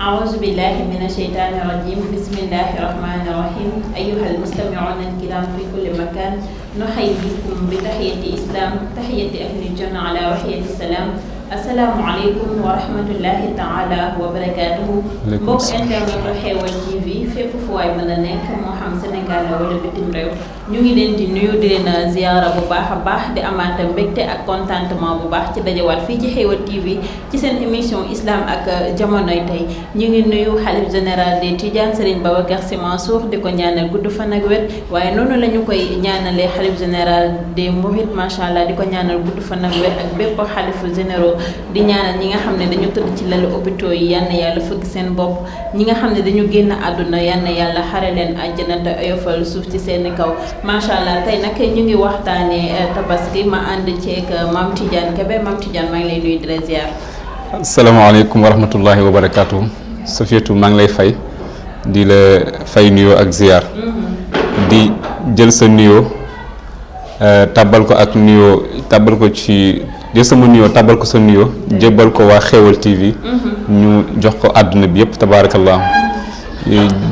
أعوذ بالله من الشيطان الرجيم بسم الله الرحمن الرحيم أيها المستمعون الكرام في كل مكان نحييكم بتحية الإسلام تحية أهل الجنة على وحية السلام assalaamu aleykum wa rahmatullahi taala wa barakaatuhu mbokk internet Xeweul TV fépp fu waay mën a nekk moo xam Sénégal wala bitim réew ñu ngi leen di nuyu di leen ziyaara bu baax a baax di amaat mbégte ak contentement bu baax ci dajewaat fii ci Xeweul TV ci seen émission islam ak jamonoy tey ñu ngi nuyu xalif général des Tidianes Serigne Babacar Sy Mansour di ko ñaanal gudd fan ak wér waaye noonu la ñu koy ñaanalee xalif général des Mourides macha allah di ko ñaanal gudd fan ak wér ak bépp xalifu généraux di ñaanal ñi nga xam ne dañu tëdd ci lalu hôpitaux yi yal na yàlla fëgg seen bopp ñi nga xam ne dañu génn àdduna yal na yàlla xare leen àjjana te oyofal suuf ci seeni kaw macha allah tey nag ñu ngi waxtaanee tabaski ma ànd ceeg Mame Tidiane Kébé Mame Tidiane maa ngi lay nuyu di la ziar. asalaamaaleykum wa rahmatullahi wa barakaatu. Safietou maa ngi lay fay di la fay nuyoo ak ziar. di jël sa nuyoo tàbbal ko ak nuyoo tàbbal ko ci. jël sama nuyoo tabal ko sa nuyoo jébbal ko waa Xeweul TV ñu jox ko àdduna bi yëpp tabaarakallah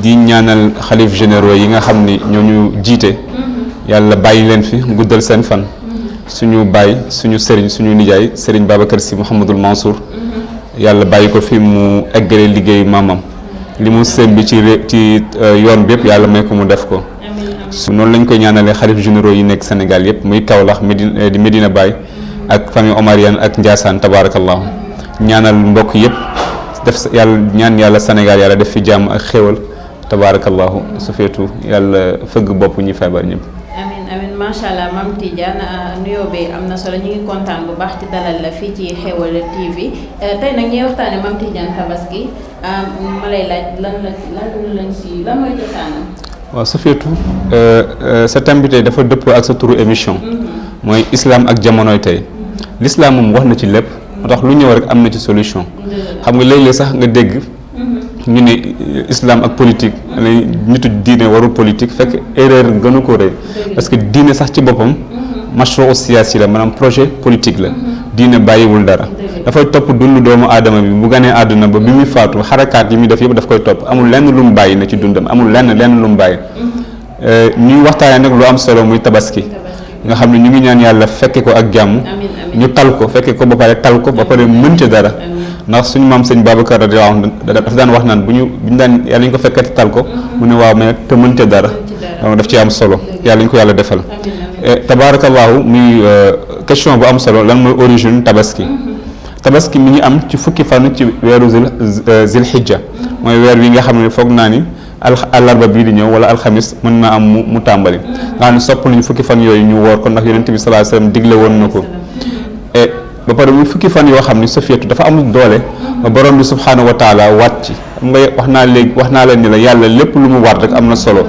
di ñaanal xalif généraux yi nga xam ni ñoo ñu jiite yàlla bàyyi leen fi guddal seen fan suñu baay suñu sëriñ suñu nijaay sëriñ Babacar Sy Mouhamadul Mansour yàlla bàyyi ko fi mu eggale liggéeyu maamam li mu sëm bi ci yoon bi yëpp yàlla may ko mu def ko su noonu lañ koy ñaanalee xalif généraux yi nekk Sénégal yëpp muy Kaolack di Medina Baye ak famille omarienne ak Ndiassane tabarakallahu ñaanal mbokk yëpp def yàlla ñaan yàlla Sénégal yàlla def fi jàmm ak xéwal tabarakallahu Safietou yàlla fëgg bopp ñi feebar ñëpp. amiin amiin macha allah Mame Tidiane nuyoo bi am na solo ñu ngi kontaan bu baax ci dalal la fii ci Xeweul TV tey nag ñuy waxtaane Mame Tidiane tabaski ma lay laaj lan mooy cosaanam. waaw Safietou sa thème bi tey dafa dëppoo ak sa turu émission. mooy islam ak jamonoy tey. l'islam moom wax na ci lépp moo tax lu ñëw rek am na ci solution xam nga léeg-léeg sax nga dégg ñu ne islam ak politique nitu diine warul politique fekk erreur gënu ko rëy parce que diine sax ci boppam mashru siyaasi la maanaam projet politique la diine bàyyiwul dara dafay topp dund doomu aadama bi bu ganee àdduna ba bi muy faatu xarakaat yi muy def yëpp daf koy topp amul lenn lu mu bàyyi na ci dundam amul lenn lu mu bàyyi ñuy waxtaanee nag lu am solo muy tabaski nga xam ne ñu ngi ñaan yàlla fekke ko ak jàmm ñu tal ko fekke ko ba pare mën ca dara ndax suñu maam sëñ Babacar radiyallahu anhu dafa daan wax naan bu ñu daan yàlla ñu ko fekkati tal ko mu ne waaw mais te mën ca dara donc daf ci am solo yàlla ñu ko yàlla defal tabarakallahu muy question bu am solo lan mooy origine tabaski mi ngi am ci fukki fan ci weeru zilhijja mooy weer wi nga xam ne foog naa ni àllarba bii di ñëw wala alxamis mën na am mu tàmbali nga xam ne sopp nañu fukki fan yooyu ñu woor ko ndax yonent bi sallallahu alayhi wasallam digle woon na ko et ba pare muy fukki fan yoo xam ne Safietou dafa am doole ba borom bi subhaanahu wa taala waat ci xam nga wax naa leen ni la yàlla lépp lu mu waat rek am na solo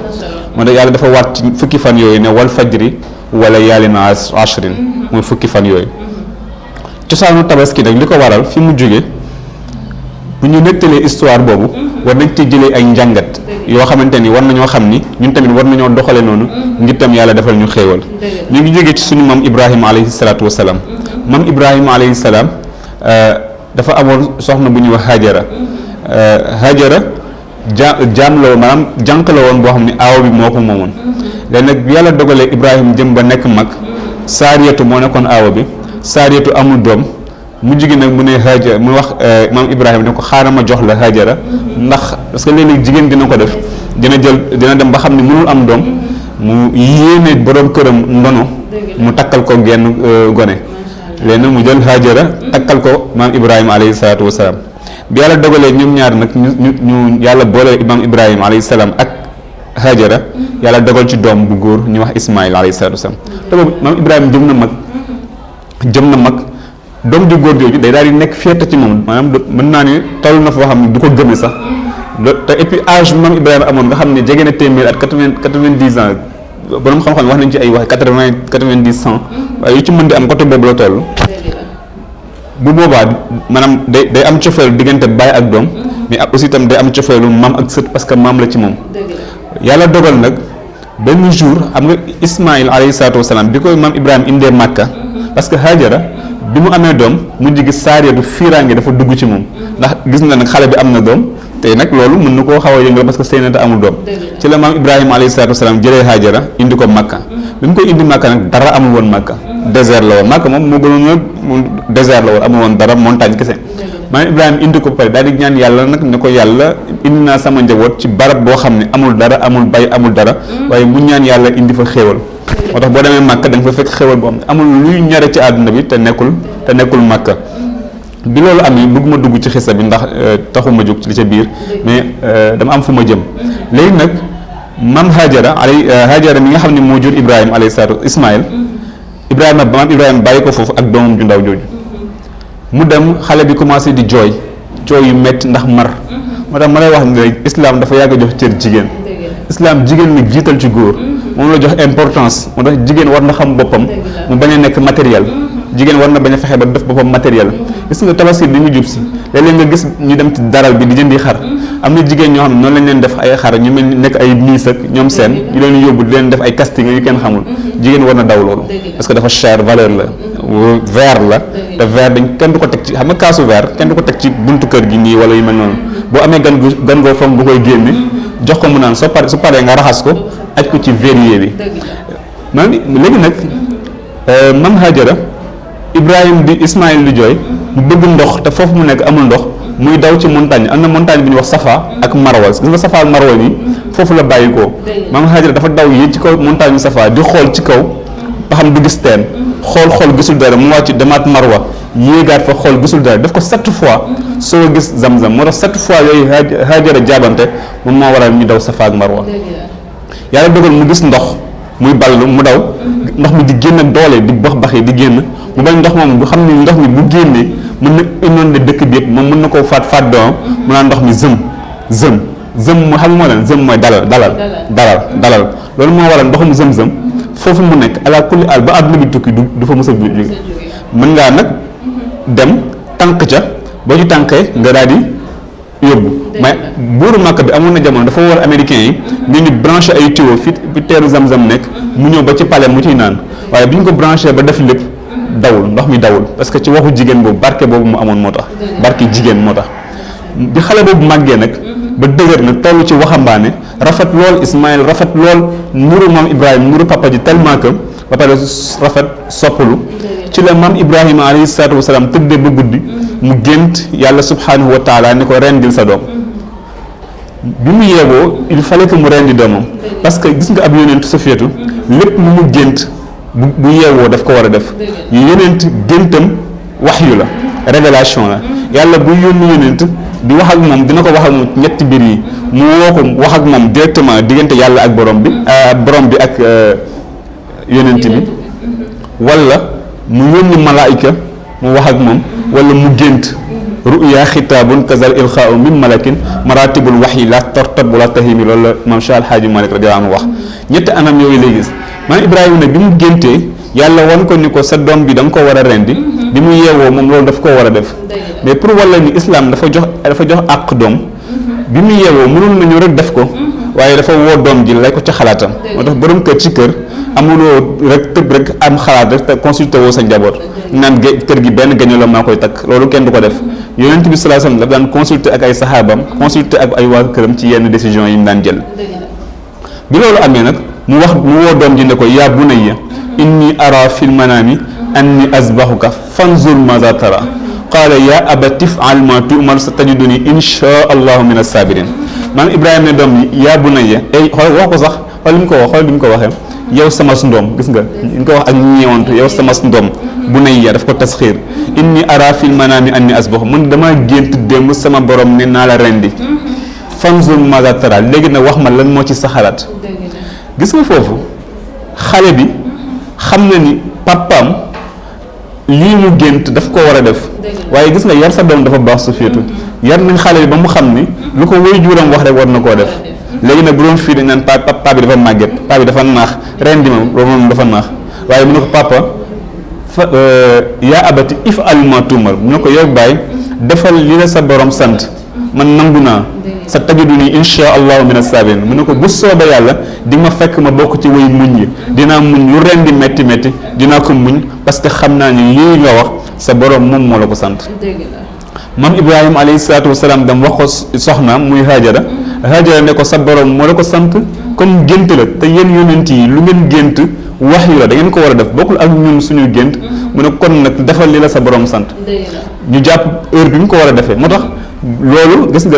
moo tax yàlla dafa waat ci fukki fan yooyu ne wal fajri wala yaalin ashrin muy fukki fan yooyu cosaanu tabaski nag li ko waral fi mu jóge bu ñu nettalee histoire boobu war nañ ci jëlee ay njàngat yoo xamante ni war nañoo xam ni ñun tamit war nañoo doxale noonu ngir tam yàlla defal ñu xéewal ñu ngi jógee ci suñu maam Ibrahima alayhi salaatu wa salaam maam Ibrahima alayhi salaam dafa amoon soxna bu ñuy wax Hajara jaam la woon maanaam jànq la woon boo xam ne aaw bi moo ko moomoon léegi nag bi yàlla dogalee Ibrahima jëm ba nekk mag Saariyatu moo nekkoon aaw bi Saariyatu amul doom mu jigéen nag mu ne Hajara mu wax maam Ibrahima ne ko xaaral ma jox la Hajara ndax parce que léeg-léeg jigéen dina ko def dina dem ba xam ne mënul am doom mu yéene borom këram ndono mu takkal ko genn gone léegi nag mu jël Hajara takkal ko maam Ibrahima alayhi salaatu wa salaam bi yàlla dogalee ñoom ñaar nag ñu yàlla boole maam Ibrahima alayhi salaam ak Hajara yàlla dogal ci doom bu góor ñu wax Ismaïl alayhi salaatu wa salaam te boobu maam Ibrahima jëm na mag doom ju góor jooju day daal di nekk fierté ci moom maanaam mën naa ne toll na foo xam ne du ko gëme sax te et puis âge bi maam Ibrahima amoon nga xam ne jege na téeméer at 90 ans borom xam-xam wax nañ ci ay wax 90 ans waaye yu ci mën di am côté boobu la toll bu boobaa maanaam day am cofeelu diggante baay ak doom mais aussi itam day am cofeelu maam ak sët parce que maam la ci moom yàlla dogal nag benn jour xam nga Ismaïl alayhi salaatu wasalaam bi koy maam Ibrahima indee Màkka parce que Hajara bi mu amee doom mu jigi Saariyatu fiiraange dafa dugg ci moom ndax gis na nag xale bi am na doom tey nag loolu mën na koo xaw a yëngal parce que Seynata amul doom ci la maam Ibrahima alayhi salaatu wasalaam jëlee Haajara indi ko Makka bi mu koy indi Makka nag dara amul woon Makka désert la woon Makka moom moo gënoon a désert la woon amul woon dara montagne kese maam Ibrahima indi ko ba pare daal di ñaan yàlla nag ne ko yàlla indi naa sama njaboot ci barab boo xam ne amul dara amul bay amul dara waaye mu ñaan yàlla indi fa xéewal moo tax boo demee Makka da nga fa fekk xéewal boo xam ne amul luy ñare ci àdduna bi te nekkul Makka bi loolu amee bëgguma dugg ci xisa bi ndax taxuma jóg ci li ca biir mais dama am fu ma jëm léegi nag maam Haajara mi nga xam ne moo jur Ibrahima alayhi salaatu Ismaïl maam Ibrahima bàyyi ko foofu ak doomam ju ndaw jooju mu dem xale bi commencé di jooy yu metti ndax mar moo tax ma lay wax ne islam dafa yàgg a jox cër jigéen islam jigéen la jiital ci góor moom la jox importance moo tax jigéen war na xam boppam mu bañ a nekk matériel jigéen war na bañ a fexe ba def boppam matériel gis nga tabaski bi ñu jub si léeg-léeg nga gis ñu dem ci daral bi di jëndi xar am na jigéen ñoo xam ne noonu lañ leen def ay xar ñu mel ni nekk ay miis ak ñoom seen ñu leen yóbbu di leen def ay casting yu kenn xamul jigéen war na daw loolu parce que dafa cher valeur la verre la te verre kenn du ko teg ci xam nga kaasu verre kenn du ko teg ci buntu kër gi nii wala yu mel noonu boo amee gan goo foog bu koy génne jox ko mu naan su paree nga raxas ko aj ko ci verrier bi man léegi nag mam Haajara Ibrahima di Ismaïl di jooy mu bëgg ndox te foofu mu nekk amul ndox muy daw ci montagne am na montagne bi ñuy wax Safa ak Marwa gis nga Safa ak Marwa nii foofu la bàyyi ko maam Haajara dafa daw yéeg ci kaw montagne bi Safa di xool ci kaw ba xam du gis teen xool gisul dara mu wàcc demaat Marwa yéegaat fa xool gisul dara def ko 7 fois soo gis Zamzam moo tax 7 fois yooyu Haajara jaabante moom moo waral ñu daw Safa ak Marwa yàlla dogal mu gis ndox muy ballu mu daw ndox mi di génn ak doole di bax yi di génn mu bañ ndox moom bu xam ni ndox mi bu génnee mën na inondé dëkk bi yëpp moom mën na koo faat doom mu naan ndox mi zëm mu xam moo leen zëm mooy dalal loolu moo waral ndoxum zëm foofu mu nekk ala kulli al ba àdduna bi tukki du fa mës a jóge mën ngaa nag dem tànk ca boo ci tànkee nga daal di yóbbu mais buuru Makka bi amoon na jamono dafa war américain yi ñu branché ay tuyau fi teeru Zamzam nekk mu ñëw ba ci palais mu ciy naan waaye bi ñu ko branché ba def lépp ndox mi dawul parce que ci waxu jigéen boobu barke boobu mu amoon moo tax barke jigéen moo tax bi xale boobu màggee nag ba dëgër nag toll ci waxambaane rafet lool Ismaïl rafet lool nuru maam Ibrahima nuru papa ji tellement que ba pare rafet soppalu ci la maam Ibrahima alayhi salaatu wasalaam tëddee ba guddi mu gént yàlla subhanahu wa taala ni ko rendil sa doom bi mu yeewoo il fallait que mu rendi doomam parce que gis nga ab yonent Safiyatu lépp lu mu gént bu yeewoo daf ko war a def yonent géntam waxyu la révélation la yàlla bu yónni yonent di wax ak moom dina ko wax ak moom ñetti mbir yi mu woo ko wax ak moom directement diggante yàlla ak borom bi ak yonent bi wala mu yónni malaayika mu wax ak moom wala mu gént ruya xitaabun kazal ilxaau min malakin maratibul waxyi la tortab wala tahimi loolu la maam Cheikh Alhaaji Malik radiyallahu anhu wax ñetti anam yooyu lay gis maanaam Ibrahima nag bi mu géntee yàlla wan ko ni ko sa doom bi da nga ko war a rendi bi mu yeewoo moom loolu daf koo war a def mais pour walla ni islam dafa jox àq doom bi mu yeewoo mënul nañu rek def ko waaye dafa woo doom ji lay ko ca xalaatam moo tax borom kër ci kër amuloo rek tëb rek am xalaat rek te consulté woo sa njaboot naan kër gi benn gaño la maa koy takk loolu kenn du ko def yonent bi sallallahu alayhi wasallam daf daan consulté ak ay saxaabam consulté ak ay waa këram ci yenn décision yi mu daan jël bi loolu amee nag mu woo doom ji ne ko yaa bunayya inni ara fil manami anni azbahuka fanzur maza tara qaala yaa abati if'al ma tu'mar satajiduni insha allahu min as-sabirin maanaam Ibrahima ne doom yi yaa bunayya xool wax ko sax xool li mu ko waxee yow sama ndoom gis nga ñu ko wax ak ñeewantu yow sama ndoom bunayya daf ko tasxiir inni ara fil manami anni azbahu man damaa gént démb sama borom ne naa la rendi fanzur maza tara léegi nag wax ma lan moo ci sa xalaat gis nga foofu xale bi xam na ni papaam lii mu gént daf ko war a def waaye gis nga yar sa doom dafa baax su féetu yar nañ xale bi ba mu xam ni lu ko wéy juuram wax rek war na koo def léegi nag bu doon fii dañ naan papa bi dafa màgget papa bi dafa naax rendi ma loolu moom dafa naax waaye mu ne ko papa yaa abati if'al ma tu'mar mu ne ko yow baay defal li la sa borom sant man nangu naa sa tajiduni insha allahu min as-sabirin mu ne ko bu soobee yàlla di ma fekk ma bokk ci way muñ yi dinaa muñ lu rendi métti dinaa ko muñ parce que xam naa ni lii nga wax sa borom moom moo la ko sant maam Ibrahima alayhi salaatu wasalaam dam wax ko soxnaam muy Hajara ne ko sa borom moo la ko sant comme gént la te yéen yonent yi lu ngeen gént wax yu la da ngeen ko war a def bokkul ak ñun suñuy gént mu ne kon nag defal li la sa borom sant ñu jàpp heure bi mu ko war a defee moo tax loolu gis nga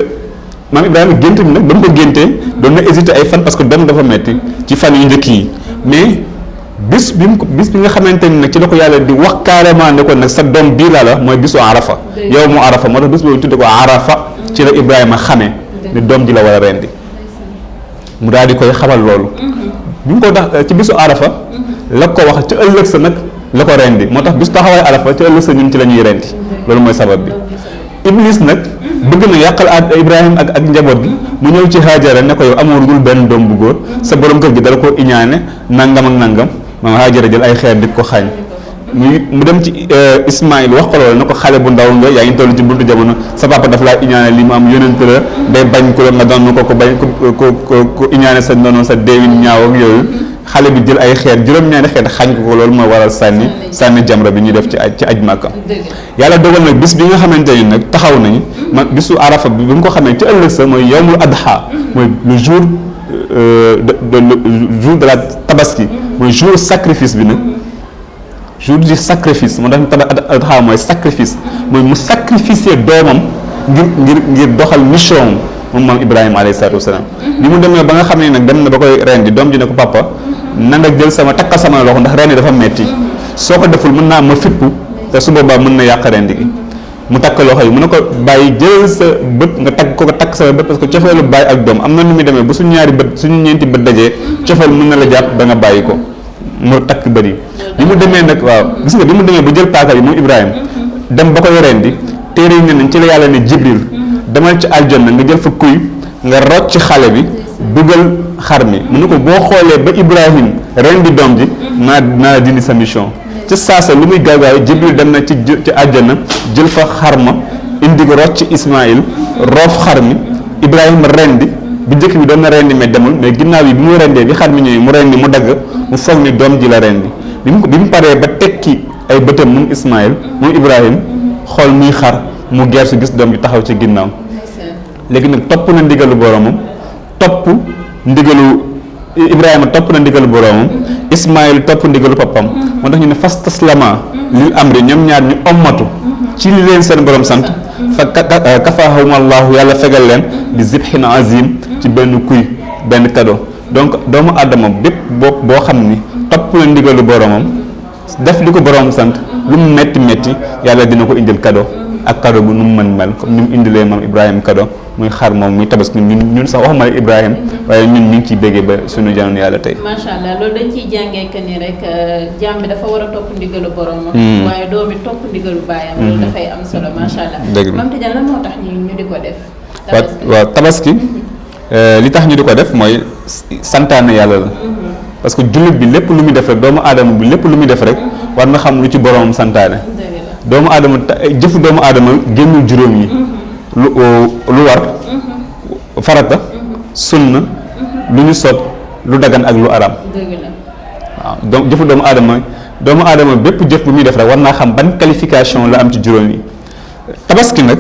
maam Ibrahima gént bi nag ba mu ko géntee doon na hésité ay fan parce que doom dafa metti ci fan yu njëkk yi mais bis bi nga xamante ni nag ci la ko yàlla di wax carrément ne ko nag sa doom bii laa la mooy bisu arafa yow mu arafa moo tax bis boobu tudde ko arafa ci la Ibrahima xamee ne doom ji la war a rendi mu daal di koy xamal loolu bi mu ko tax ci bisu arafa la ko wax ci ëllëg sa nag la ko rendi moo tax bisu taxawaay arafa ci ëllëg sa ñun ci la ñuy rendi loolu mooy sabab bi Iblis nag bëgg na yàqal Ibrahima ak njaboot gi mu ñëw ci Hajara ne ko yow amoo dul benn doom bu góor sa borom kër gi dala ko iñaane nangam ak nangam maam Hajara jël ay xeer di ko xaañ mu dem ci Ismaïl wax ko loolu ne ko xale bu ndaw nga yaa ngi toll ci buntu jamono sa papa daf laa iñaane li mu am yonent la day bañ ko la nga doon ko bañ ko iñaane sa ndono sa deewin ñaaw ak yooyu xale bi jël ay xeer juróom-ñaari xeer xañ ko loolu mooy waral sànni jamra bi ñuy def ci aj Màkka yàlla dogal nag bis bi nga xamante ni nag taxaw nañu man bisu arafa bi mu ko xamee ci ëllëg sa mooy yawmul adha mooy le jour de la tabaski mooy jour sacrifice bi nag jour du sacrifice moo tax adha mooy sacrifice mooy mu sacrifier doomam ngir doxal mission moom maam Ibrahima alayhi salaatu wasalaam bi mu demee ba nga xam ne nag dem na ba koy rendi doom ji ne ko papa na nga jël takkal sama loxo ndax rendi dafa metti soo ko deful mën naa ma fippu te su boobaa mën na yàq rendi gi mu takk loxo yi mu ne ko bàyyi jël sa bët nga takk sa bët parce que cofeelu bàyyi ak doom am na nu muy demee bu suñu ñeenti bët dajee cofeel mën na la jàpp da nga bàyyi ko mu takk bët yi bi mu demee nag waaw gis nga bi mu demee ba jël paaka yi moom Ibrahima dem ba koy rendi téere yi ne nañ ci la yàlla ne Jibril demal ci aljanna nga jël fa kuy nga rocc ci xale bi dugal xar mi mu ne ko boo xoolee ba Ibrahim rendi doom ji naa dindi sa mission ci saasa lu muy gaagaaw Jibril dem na ci àjjana jël fa xar ma indi ko rocc ci Ismaïl roof xar mi Ibrahima rendi bu njëkk bi doon na rendi mais demul mais ginnaaw yi bi mu rendee bi xar mi ñëwee mu rendi mu dagg mu foog ni doom ji la rendi bi mu paree ba tekki ay bëtam moom Ismaïl moom Ibrahim xool muy xar mu gersu gis doom ji taxaw ci ginnaaw léegi nag topp na ndigalu boromam Ibrahima topp na ndigalu boromam Ismaïl topp ndigalu papam moo tax ñu ne fas taslama lil amri ñoom ñaar ñu ommatu ci li leen seen borom sant fa kafaahum allahu yàlla fegal leen bi zibhin azim ci benn cadeau donc doomu adama bépp boo xam ni topp na ndigalu boromam def li ko boromam sant lu mu metti yàlla dina ko indil cadeau ak cadeau bu nu mu mën mel comme ni mu indilee maam Ibrahima cadeau muy xar moom muy tabaski ñun sax waxuma la Ibrahima waaye ñun ñu ngi ciy béggee ba suñu jamono yàlla tey. macha allah loolu dañ ciy jàngee que ni rek jaam bi dafa war a topp ndigalu boromam. waaye doom bi topp ndigalu baayam. loolu dafay am solo macha allah. dëgg la Mame Tidiane lan moo tax ñu di ko def. waaw tabaski li tax ñu di ko def mooy santaane yàlla la. parce que jullit bi lépp lu muy def rek doomu aadama bi lépp lu muy def rek war na xam lu ci boromam santaane. doomu aadama jëfu doomu aadama génnul juróom yi lu war farata sunna lu ñu sopp lu dagan ak lu araam waaw donc jëfu doomu aadama bépp jëf bu muy def rek war naa xam ban qualification la am ci juróom yi tabaski nag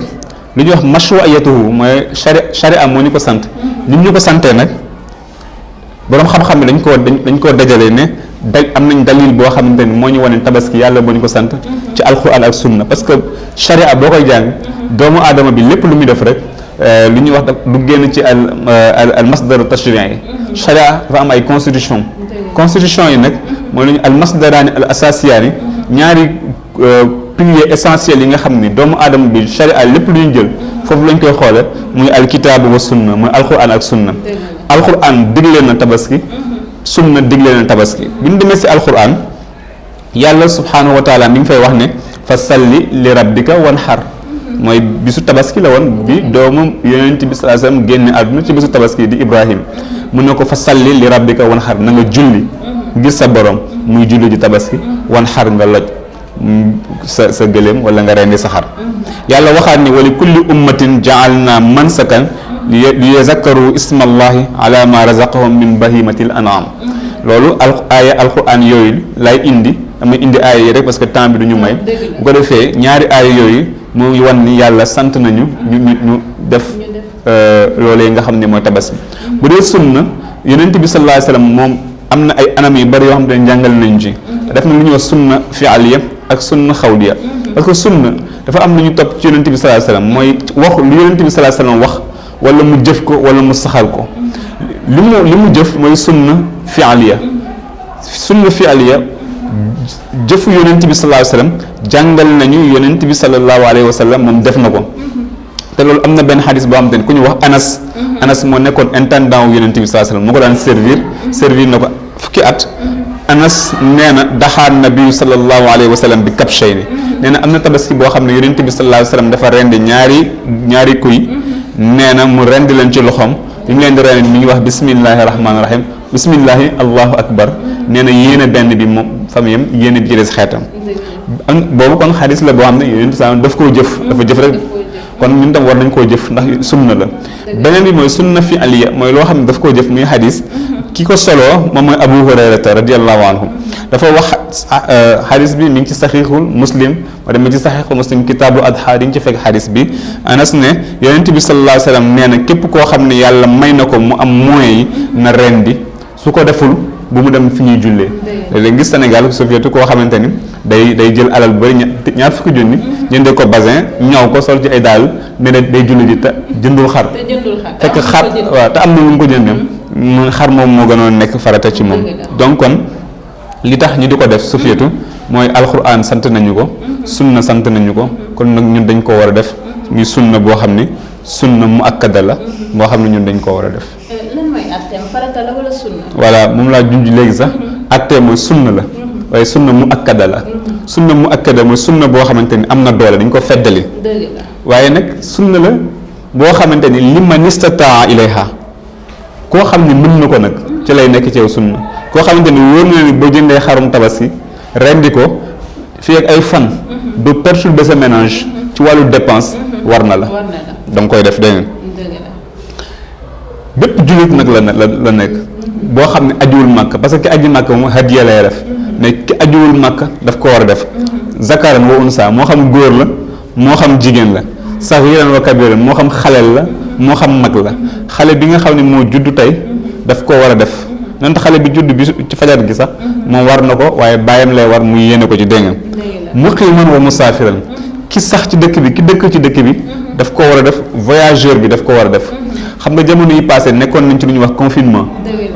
lu ñuy wax mashru'iyatuhu mooy sharia moo ñu ko sant ni ñu ko santee nag boroom xam-xam ne dañ koo dajalee ne am nañ dalil boo xamante ni moo ñu wane tabaski yàlla moo ñu ko sant ci alquran ak sunna parce que sharia boo koy jàng doomu aadama bi lépp lu muy def rek lu ñuy wax du génn ci al masdaru tashri'i yi sharia dafa am ay constitution yi nag mooy lu ñu al masdaraani al asasiyaani ñaari piliers essentiels yi nga xam ni doomu aadama bi sharia lépp lu ñu jël foofu lañ koy xoole muy alkitaabu wa sunna muy alquran ak sunna alquran digle na tabaski sunna digle na tabaski bi ñu demee si alquran yàlla subhanahu wa taala mi ngi fay wax ne fa salli li rabbika wanhar mooy bisu tabaski la woon bi doomu yonent bi sallallahu alayhi wasallam génne àdduna ci bisu tabaski di Ibrahim mun na ko fa salli li rabbika wanhar na nga julli ngir sa borom muy julli di tabaski wanhar nga loj sa gëléem wala nga rendi sa xar yàlla waxaat ni wali kulli ummatin ja'alna mansakan li yazakkaru ismallahi ala ma razaqahum min bahimatil an'am loolu aaya alquran yooyu lay indi damay indi aay yi rek parce que temps bi du ñu may bu ko defee ñaari aay yooyu mu ngi wan ni yàlla sant nañu ñu def loolee nga xam ne mooy tabaski bu dee sunna yonent bi sallallahu alayhi wasallam moom am na ay anam yu bari yoo xam ne njàngal nañu ci def na lu ñuy wax sunna fi'aliya ak sunna xawliya parce que sunna dafa am lu ñu topp ci yonent bi sallallahu alayhi wasallam mooy wax lu yonent bi sallallahu alayhi wasallam wax wala mu jëf ko wala mu saxal ko li mu jëf mooy sunna fi'aliya jëfu yonent bi sallallahu alayhi wasallam jàngal nañu yonent bi sallallahu alayhi wasallam moom def na ko te loolu am na benn xadis boo xam te ne ku ñu wax Anas moo nekkoon intendant wu yonent bi sallallahu alayhi wasallam moo ko daan servir na ko fukki at Anas nee na daxaan nabiyu sallallahu alayhi wasallam bi kabshayni nee na am na tabaski boo xam ne yonent bi sallallahu alayhi wasallam dafa rendi ñaari kuy nee na mu rendi leen ci loxoom bi mu leen di rendi mi ngi wax bismillahi rahmaani rahim bismillahi allahu akbar nee na yéene benn bi moom famiyam yéene bi ci des xeetam boobu kon xadis la boo xam ne yonent bi sallallahu daf koo jëf dafa jëf rek kon ñun tam war nañ koo jëf ndax sunna la beneen bi mooy sunna fi aliya mooy loo xam ne daf koo jëf muy xadis ki ko soloo moom mooy Abu Hurayrata radiyallahu anhu dafa wax xadis bi mi ngi ci saxiixul muslim wa dem ci saxiixul muslim kitaabu adha di nga ci fekk xadis bi Anas ne yonent bi sallallahu alayhi wa sallam nee na képp koo xam ne yàlla may na ko mu am moyens yi na rendi su ko deful bu mu dem fi ñuy jullee léegi gis Sénégal soviétu koo xamante ni day jël alal bu bëri ñaar fukki junni jëndee ko basin ñaw ko sol ci ay daal ne day julli ji te jëndul xar fekk xar waaw te am na lu mu ko jëndee mu xar moom moo gënoon nekk farata ci moom donc kon li tax ñu di ko def soviétu mooy alquran sant nañu ko sunna sant nañu ko kon nag ñun dañ ko war a def muy sunna boo xam ni sunna mu akkada la boo xam ne ñun dañ ko war a def farata la wala sunna. voilà moom laa junj léegi sax attee mooy sunna la waaye sunna mu akkada la sunna mu akkada mooy sunna boo xamante ni am na doole dañ ko feddali waaye nag sunna la boo xamante ni liman istataa ilayha koo xam ni mën na ko nag ci lay nekk ci yow sunna koo xamante ni wóor na ni boo jëndee xarum tabaski rendi ko fii ak ay fan du perturber sa ménage ci wàllu dépense war na la danga koy def dégg bépp jullit nag la nekk boo xam ne ajuwul màkk parce que ki aji màkk moom hadiya lay def mais ki ajuwul màkk daf ko war a def zakaran wa unsa moo xam góor la moo xam jigéen la saxiiran wa kabiran moo xam xaleel la moo xam mag la xale bi nga xam ne moo juddu tey daf ko war a def nante xale bi judd bi ci fajar gi sax moom war na ko waaye bàyyam lay war mu yéene ko ci déngam muqiman wa musaafiran ki sax ci dëkk bi ki dëkk ci dëkk bi daf ko war a def voyageur bi daf ko war a def xam nga jamono yi passé nekkoon nañ ci lu ñuy wax confinement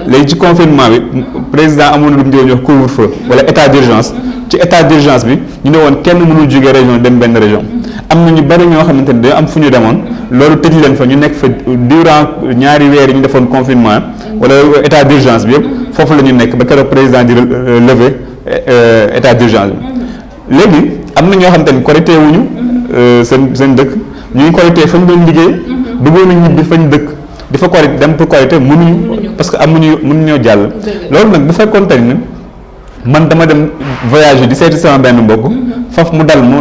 léegi ci confinement bi président amoon na lu ñu wax couvre-feu wala état d'urgence ci état d'urgence bi ñu ne woon kenn mënul jóge région dem benn région am na ñu bari ñoo xamante ne dañoo am fu ñu demoon loolu tëj leen fa ñu nekk fa durant ñaari weer yi ñu defoon confinement wala état d'urgence bi yëpp foofu la ñu nekk ba keroog président di lever état d'urgence bi léegi am na ñoo xamante ne korité wuñu seen dëkk ñu ngi korité fañ doon liggéey bëggoon nañ ñibbi fañ dëkk di fa korité dem pour korité mënuñu parce que mënuñoo jàll loolu nag bu fekkoon tey ne man dama dem voyage di seeti sama benn mbokk foofu mu dal mu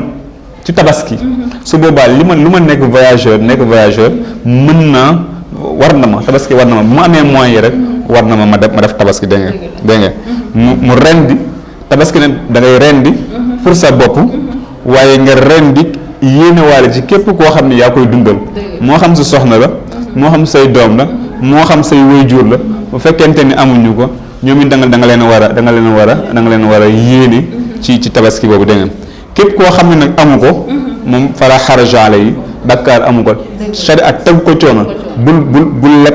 ci tabaski su boobaa lu ma nekk voyageur mën naa war na ma tabaski war na ma bu ma amee moyens yi rek war na ma def tabaski dégg nga mu rendi tabaski ne da ngay rendi pour sa bopp waaye nga rendi yéene waale ci képp koo xam ne yaa koy dundal moo xam si soxna la moo xam say doom la moo xam say waajur la bu fekkente ni amuñu ko ñoom it da nga leen war a yéene ci tabaski boobu dégg nga képp koo xam ne nag amu ko moom fala xaraja alayhi bakkaar amu ko sharia ak tegu ko coono bul leb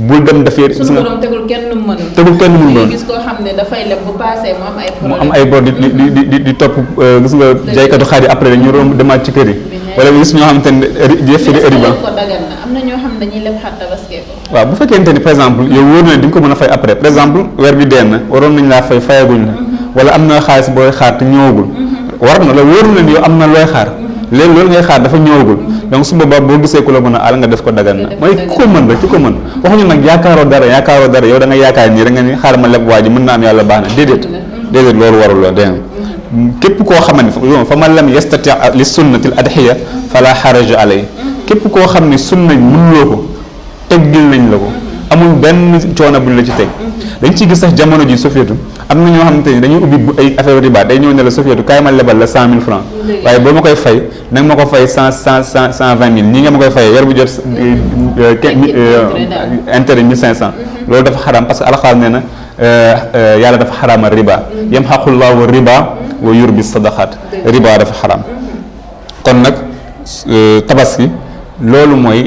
bul dem dafee gis nga tegul kenn mënul gis koo xam ne dafay leb bu passé mu am ay bor di topp gis nga jaaykatu xaar yi après dañu romb demaat ci kër yi wala gis ñoo xamante ne def fi riba am na ñoo xam ne dañuy leb xar tabaski ko waaw bu fekkente ni par exemple yow wóor na di nga ko mën a fay après par exemple weer bi dee na waroon nañ laa fayaguñ la wala am na xaalis booy xaar te ñëwagul war na la wóor na ni yow am na looy xaar léegi loolu ngay xaar dafa ñëwagul donc su boobaa boo gisee ku la mën a àll nga def ko dagan na mooy ku ko mën rek ku ko mën waxuñu nag yaakaaroo dara yow da nga yaakaar nii da nga ni xaar ma leb waa ji mën na am yàlla baax na déedéet loolu warul la dégg nga képp koo xamante ne fa man lam yastati li sunnatil adhiya fala xaraja alay képp koo xam ne sunna mënuloo ko teggil nañ la ko amul benn coono buñ la ci teg dañ ciy gis sax jamono ji sofietu am na ñoo xamante ni dañuy ubbi ay affaire riba day ñëw ne la Sofiatou kaay ma lebal la 100 000 francs waaye boo ma koy fay nag ma ko fay 120 000 nii nga ma koy fayee weer bu jot intérêt 1500 loolu dafa xaraam parce que alxames nee na yàlla dafa xaraamal riba yamhaqullahu riba wa yurbi sadaqat riba dafa xaraam kon nag tabaski loolu mooy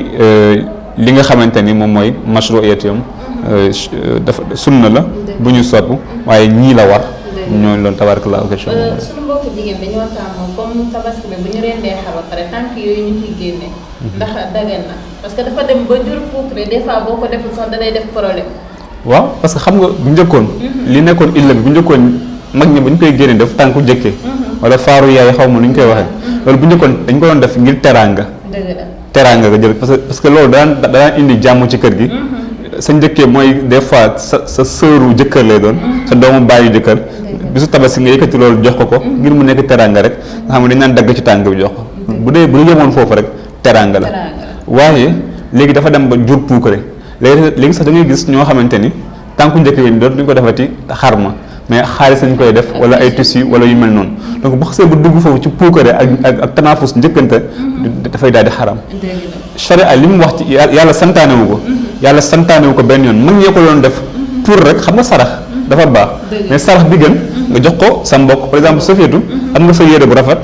li nga xamante ni moom mooy mashru'iyatum dafa sunna la bu ñu sopp waaye ñii la war ñooñu loolu tabarakallahu question suñu mbokku jigéen dañoo tàmm comme tabaski bi bu ñu rendee xar ba pare tànk yooyu ñu ciy génne ndax dagan na parce que dafa dem ba jur puukare des fois boo ko deful sax da lay def problème. waaw parce que xam nga bu njëkkoon li nekkoon illa bi bu njëkkoon mag ñi bu ñu koy génne def tànku jëkkee wala faaru yaay xaw ma nu ñu koy waxee loolu bu njëkkoon dañ ko doon def ngir teraanga teraanga nga jël parce que loolu daan indi jàmm ci kër gi sa njëkkee mooy des fois sa sëru jëkkër lay doon sa doomu bàyyi jëkkër bisu tabaski nga yëkkati loolu jox ko ngir mu nekk teraanga rek nga xam ne dañ naan dagg ci tànk bi jox ko bu dee bu ñu yemoon foofu rek teraanga la waaye léegi dafa dem ba jur puukare léegi sax da ngay gis ñoo xamante ni tànku njëkk yi dootuñu ko defati xarma mais xaalis lañ koy def wala ay tissu wala yu mel noonu donc bu xasee ba dugg foofu ci puukare ak tanaafus njëkkante dafay daal di xaram charia li mu wax ci yàlla santaane wu ko yàlla santaane wu ko benn yoon mag ñee ko doon def pour rek xam nga sarax dafa baax mais sarax bi gën nga jox ko sa mbokk par exemple Sofiatou am nga sa yére bu rafet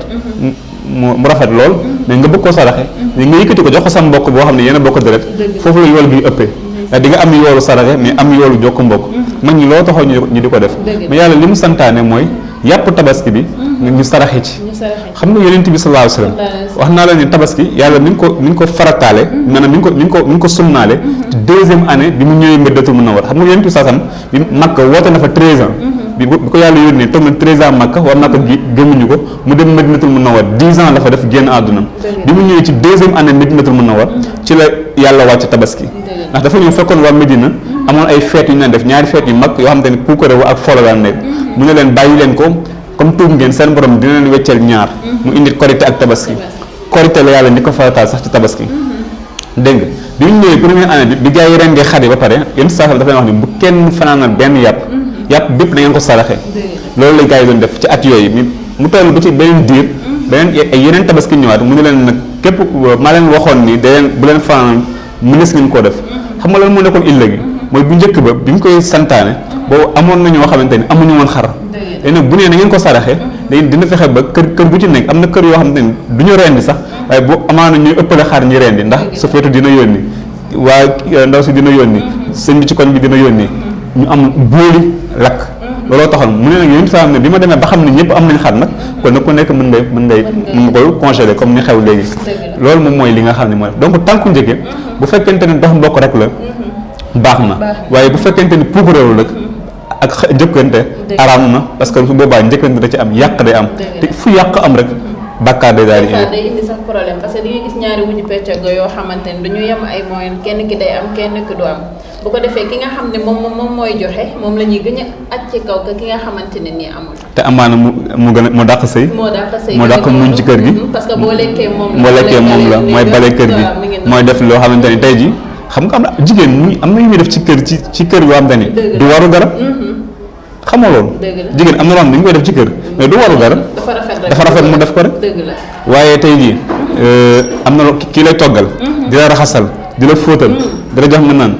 mu rafet lool mais nga bëgg koo saraxe mais nga yëkkati ko jox ko sa mbokk boo xam ne yéen a bokk deret foofu la yool gi ëppee ndax di nga am yoolu saraxe mais am yoolu jokk mbokk mag ñi loo taxaw ñu di ko def mais yàlla li mu santaane mooy yàpp tabaski bi ñu saraxe ci xam nga yonent bi sallallahu alayhi wasallam wax naa la ni tabaski yàlla mi ngi ko farataale maanaam mi ngi ko sunnaale ci deuxième année bi mu ñëwee Madinatul Munawwara xam nga yonent bi saasam bi Makka woote na fa 13 ans bi ko yàlla yónnee toog na 13 ans Makka waa Makka gëmuñu ko mu dem Madinatul Munawwara 10 ans la fa def génn àdduna bi mu ñëwee ci deuxième année Madinatul Munawwara ci la yàlla wàcc tabaski ndax dafa ñëw fekkoon waa Médina amoon ay fête yu ñu def ñaari fête yu mag yoo xam te ne puukare wa ak folo daan nekk mu ne leen bàyyi leen ko comme tuub ngeen seen borom dina leen wecceel ñaar mu indi korité ak tabaski korité la yàlla ni ko farataal sax ci tabaski dégg nga bi ñu ñëwee première année bi gars yi rendee xar yi ba pare yenn saa dafa leen wax ni bu kenn fanaanal benn yàpp bépp da ngeen ko saraxe loolu la gars yi doon def ci at yooyu mu toll ba ci beneen diir yeneen tabaski ñëwaat mu ne leen nag képp maa leen waxoon ni da leen bu leen fanaanal mënees ngeen koo def xam nga loolu moo nekkoon illa gi mooy bu njëkk ba bi ñu koy santaane boobu amoon na ñoo xamante ni amuñu woon xar léegi nag bu nee na ngeen ko saraxe léegi dina fexe ba kër bu ci nekk am na kër yoo xamante ni du ñu rendi sax waaye bu amaana ñuy ëppale xar ñi rendi ndax Sofiatou dina yónni waa ndaw si dina yónni sëñ bi ci koñ bi dina yónni ñu am booli lakk looloo taxoon mu ne nag yéen saa xam ne bi ma demee ba xam ne ñëpp am nañ xar nag kon nag ku nekk mën nga koy congeler comme ni xew léegi loolu moom mooy li nga xam ne mooy donc tànku njëkke bu fekkente ne dox mbokk rek la baax na waaye bu fekkente ni puukareewul rek ak njëkkante araam na parce que su boobaa njëkkante da ci am yàq day am te fu yàq am rek bàkkaar day daal di indi sax problème parce que di nga gis ñaari wujju peccago yoo xamante ne dañu yem ay moyen kenn ki day am kenn ki du am bu ko defee ki nga xam ne moom mooy joxe moom la ñuy gën a aj ci kaw ka ki nga xamante ne nii amul te amaana mu gën a mu dàq sëy moo dàq muñ ci kër gi parce que boo lekkee moom la mooy bale kër gi mooy def loo xamante ni tey ji xam nga am na jigéen ñi am na yu muy def ci kër yoo xamante ni du waru dara xamoo loolu jigéen am na loo xam ne dañu koy def ci kër mais du waru dara dafa rafet mu def ko rek waaye tey jii am na kii lay toggal di la raxasal di la fóotal di la jox nga naan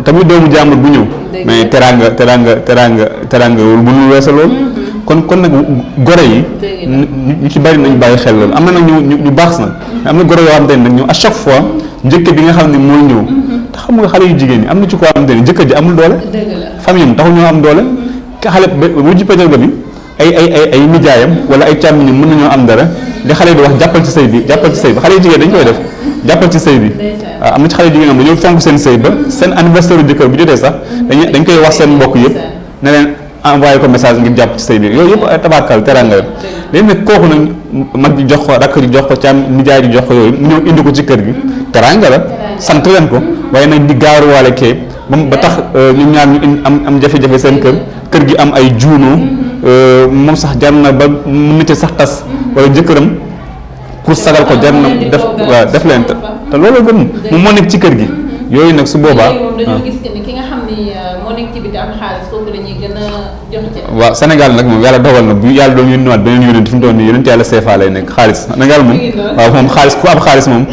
tamit doomu jàmbur bu ñëw mais teraanga loolu mënul weesa loolu kon nag gore yi ñu ci bari nañu bàyyi xel loolu am na nag ñu baax na mais am na gore yoo xamante ne nag ñu à chaque fois njëkk bi nga xam ne mooy ñëw te xam nga xale yu jigéen ñi am na ci koo xamante ne jëkkër ji amul doole famille am taxul ñoo am doole xale bu ji pétal bi ay nijaayam wala ay càmmiñam mën nañoo am dara li xale yi di wax jàppal ci sëy bi xale yu jigéen dañ koy def jàppal ci sëy bi waaw am na ci xale yu jigéen am dañoo fonk seen sëy ba seen anniversaire jëkkër bu jotee sax dañ koy wax seen mbokk yëpp ne leen envoyé ko message ngir jàpp ci sëy bi yooyu yëpp tabaarkal teraanga la léegi nag kooku nag mag ji jox ko rakk ji jox ko càmm nijaay ji jox ko yooyu mu ñëw indi ko ci kër gi teraanga la sant leen ko waaye nag di gaaruwaale kee ba tax ñoom ñaar ñu am jafe-jafe seen kër gi am ay juunoo moom sax jar na ba mu nit sax tas wala jëkkëram pour sagal ko jar na def leen te loolu gën moom moo nekk ci kër gi yooyu nag su boobaa dañoo gis que ni ki nga xam ni moo nekk nekk ci biti am xaalis kooku dañuy gën a jox ci. waaw Sénégal nag moom yàlla dogal na bu yàlla doon yónniwaat beneen yónent fi mu doon nii yónent yàlla CFA lay nekk xaalis Sénégal moom waaw moom xaalis ku am xaalis moom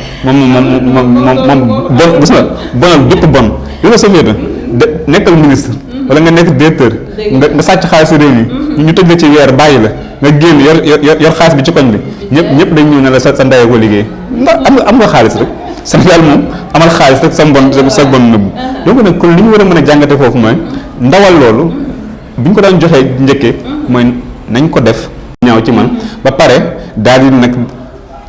bon gis nga bonal bépp bon li nga sofiéta nekkal ministre wala nga nekk directeur nga sàcc xaalis réew yi ñu tëj la ci weer bàyyi la nga génn yor xaalis bi ci koñ bi ñëpp dañ ñëw ne la sa ndey ko liggéey ndax am nga xaalis rek Sénégal moom amal xaalis rek sa bon nëbb donc nag kon li ñu war a mën a jàngate foofu mooy ndawal loolu bi ñu ko daan joxee njëkkee mooy nañ ko def ñaaw ci man ba pare daal di nag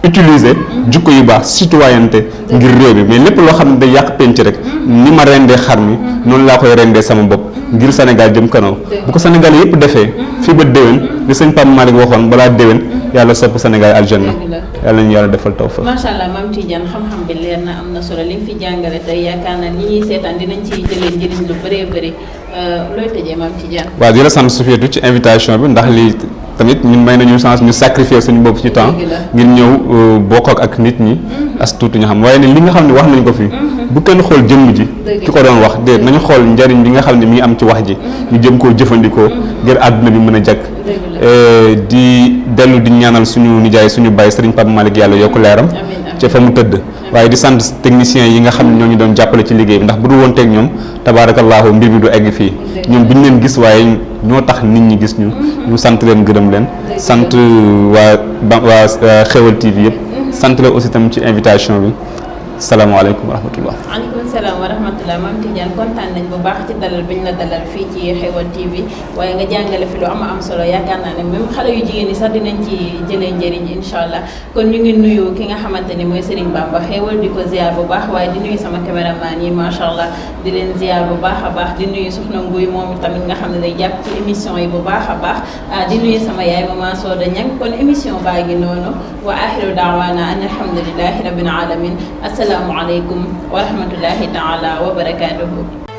utiliser jukko yu baax citoyenneté ngir réew bi mais lépp loo xam ne day yàq penc rek ni ma rendee xar mi noonu laa koy rendee sama bopp ngir Sénégal jëm kanam bu ko Sénégal yëpp defee fii ba déwén li sëñ Pape Malick waxoon balaa déwén yàlla sopp Sénégal aljanna yàlla ñu yàlla defal tawfiq. macha allah Mame Tidiane xam-xam bi leer na am na solo li nga fi jàngale tey yaakaar naa ñi ñuy seetaan dinañ ci jëlee njëriñ lu bëree bëri looy tëjee Mame Tidiane. waaw di la sant Sofiatou ci invitation bi ndax lii tamit ñun may nañu chance ñu sacrifier suñu bopp ci temps ngir ñëw bokk ak nit ñi as tuuti ñu xam waaye ne li nga xam ne wax nañ ko fi bu kenn xool jëmm ji ki ko doon wax déet nañu xool njariñ bi nga xam ne mi ngi am ci wax ji ñu jëm koo jëfandikoo ngir àdduna bi mën a jag di dellu di ñaanal suñu nijaay suñu baay Serigne Pape Malick yàlla yokk leeram ca fa mu tëdd waaye di sant techniciens yi nga xam ne ñoo ñu doon jàppale ci liggéey bi ndax bu dul woon teeg ñoom tabaarakallaahu mbir bi du egg fii ñoom bi ñu leen gis waaye ñoo tax nit ñi gis ñu sant leen gërëm leen sant waa Xewal TV yëpp sant leen aussi tamit ci invitation bi salaamaaleykum wa rahmatullah. waaleykum salaam wa rahmatullah Mame Tidiane kontaan nañ bu baax ci dalal bi ñu la dalal fii ci Xewal TV waaye nga jàngale fi lu am solo yaakaar naa ne même xale yu jigéen ñi sax dinañ ci jëlee njëriñ incha allah kon ñu ngi nuyu ki nga xamante ni mooy Serigne Bamba Xewal di ko ziar bu baax waaye di nuyu sama caméraman yi macha allah di leen ziar bu baax a baax di nuyu Soxna Nguy moom tamit nga xam ne day jàpp ci émission yi bu baax a baax di nuyu sama yaay Maman Soda Niang kon émission baa ngi noonu wa axiru daawaana an alhamdulillahi rabbil alamin assalaamu aleykum wa rahmatullahi taala wa barakaatuhu